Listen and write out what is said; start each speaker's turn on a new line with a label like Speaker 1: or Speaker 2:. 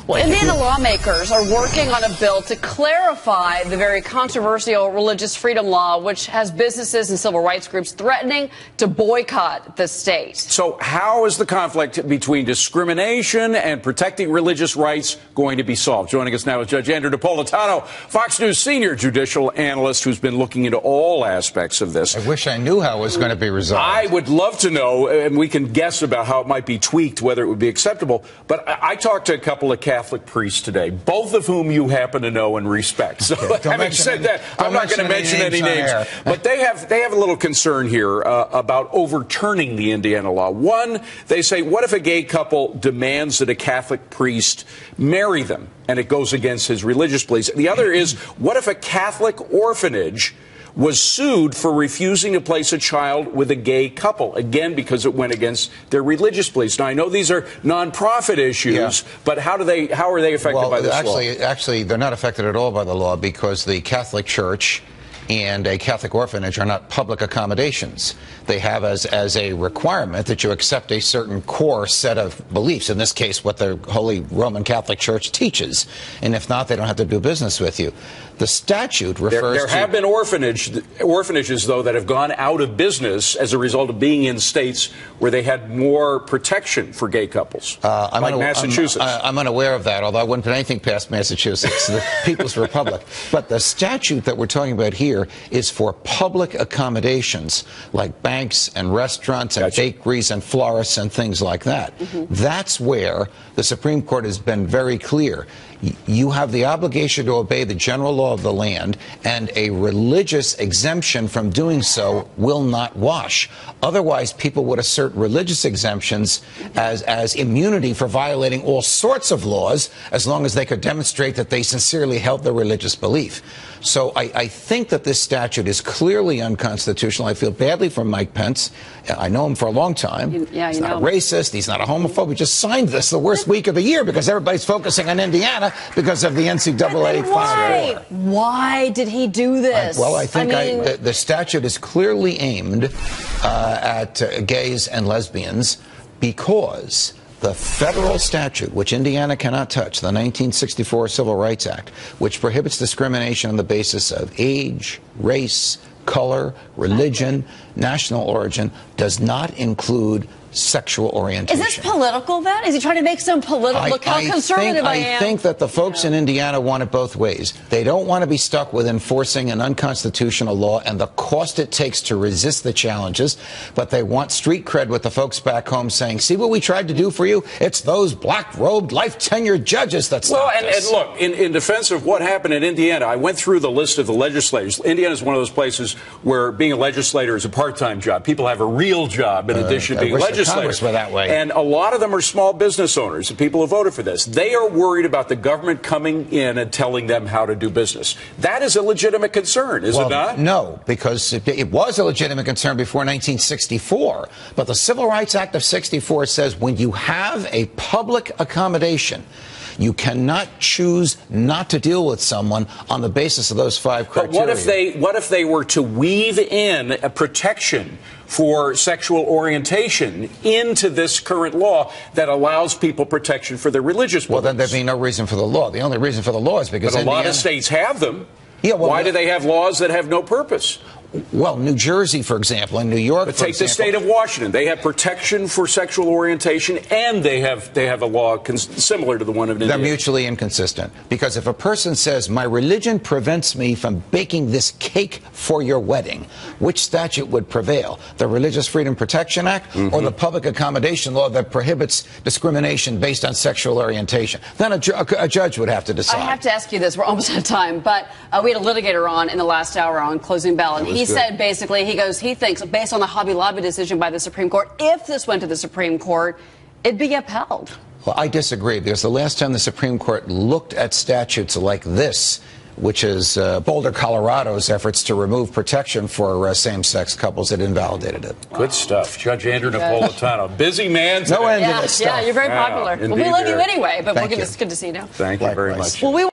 Speaker 1: Well, Indiana lawmakers are working on a bill to clarify the very controversial religious freedom law, which has businesses and civil rights groups threatening to boycott the state.
Speaker 2: So how is the conflict between discrimination and protecting religious rights going to be solved? Joining us now is Judge Andrew Napolitano, Fox News senior judicial analyst who's been looking into all aspects of this.
Speaker 3: I wish I knew how it was going to be resolved.
Speaker 2: I would love to know, and we can guess about how it might be tweaked, whether it would be acceptable. But I talked to a couple of Catholic priests today, both of whom you happen to know and respect. So having said that, I'm not going to mention any names. But they have a little concern here about overturning the Indiana law. One, they say, what if a gay couple demands that a Catholic priest marry them and it goes against his religious beliefs? The other is, what if a Catholic orphanage was sued for refusing to place a child with a gay couple, again, because it went against their religious beliefs? Now, I know these are nonprofit issues, but how are they affected by this law?
Speaker 3: Actually, they're not affected at all by the law because the Catholic Church and a Catholic orphanage are not public accommodations. They have as a requirement that you accept a certain core set of beliefs, in this case what the Holy Roman Catholic Church teaches, and if not, they don't have to do business with you. The statute refers to...
Speaker 2: There have been orphanages, though, that have gone out of business as a result of being in states where they had more protection for gay couples, like Massachusetts.
Speaker 3: I'm unaware of that, although I wouldn't put anything past Massachusetts, the People's Republic. But the statute that we're talking about here is for public accommodations, like banks and restaurants and bakeries and florists and things like that. That's where the Supreme Court has been very clear. You have the obligation to obey the general law of the land, and a religious exemption from doing so will not wash. Otherwise, people would assert religious exemptions as immunity for violating all sorts of laws, as long as they could demonstrate that they sincerely held their religious belief. So I think that this statute is clearly unconstitutional. I feel badly for Mike Pence. I know him for a long time. He's not a racist. He's not a homophobe. He just signed this the worst week of the year because everybody's focusing on Indiana because of the NCAA Final Four.
Speaker 1: Why did he do this?
Speaker 3: I think the statute is clearly aimed at gays and lesbians because the federal statute, which Indiana cannot touch, the 1964 Civil Rights Act, which prohibits discrimination on the basis of age, race, color, religion, national origin, does not include sexual orientation.
Speaker 1: Is this political, then? Is he trying to make some political? Look how conservative I am.
Speaker 3: I think that the folks in Indiana want it both ways. They don't want to be stuck with enforcing an unconstitutional law and the cost it takes to resist the challenges, but they want street cred with the folks back home saying, see what we tried to do for you? It's those black-robed, life-tenured judges that stopped us.
Speaker 2: And look, in defense of what happened in Indiana, I went through the list of the legislators. Indiana is one of those places where being a legislator is a part-time job. People have a real job in addition to being legislators.
Speaker 3: Congress were that way.
Speaker 2: And a lot of them are small business owners, and people who voted for this. They are worried about the government coming in and telling them how to do business. That is a legitimate concern, is it not?
Speaker 3: No, because it was a legitimate concern before 1964. But the Civil Rights Act of 64 says when you have a public accommodation, you cannot choose not to deal with someone on the basis of those 5 criteria.
Speaker 2: But what if they were to weave in a protection for sexual orientation into this current law that allows people protection for their religious beliefs?
Speaker 3: Well, then there'd be no reason for the law. The only reason for the law is because
Speaker 2: a lot of states have them.
Speaker 3: Yeah, well,
Speaker 2: why do they have laws that have no purpose?
Speaker 3: Well, New Jersey, for example, and New York,
Speaker 2: but take the state of Washington. They have protection for sexual orientation, and they have a law similar to the one of India.
Speaker 3: They're mutually inconsistent. Because if a person says, my religion prevents me from baking this cake for your wedding, which statute would prevail? The Religious Freedom Protection Act or the public accommodation law that prohibits discrimination based on sexual orientation? Then a judge would have to decide.
Speaker 1: I have to ask you this. We're almost out of time. But we had a litigator on in the last hour on Closing Bell, and he said basically, he thinks, based on the Hobby Lobby decision by the Supreme Court, if this went to the Supreme Court, it'd be upheld.
Speaker 3: Well, I disagree, because the last time the Supreme Court looked at statutes like this, which is Boulder, Colorado's efforts to remove protection for same-sex couples, it invalidated it.
Speaker 2: Wow. Good stuff. Judge Andrew Napolitano. Busy man today.
Speaker 3: No end to this stuff.
Speaker 1: Yeah, you're very popular. Well, we love you anyway, but it's good to see you now.
Speaker 2: Thank you very much.
Speaker 1: Well,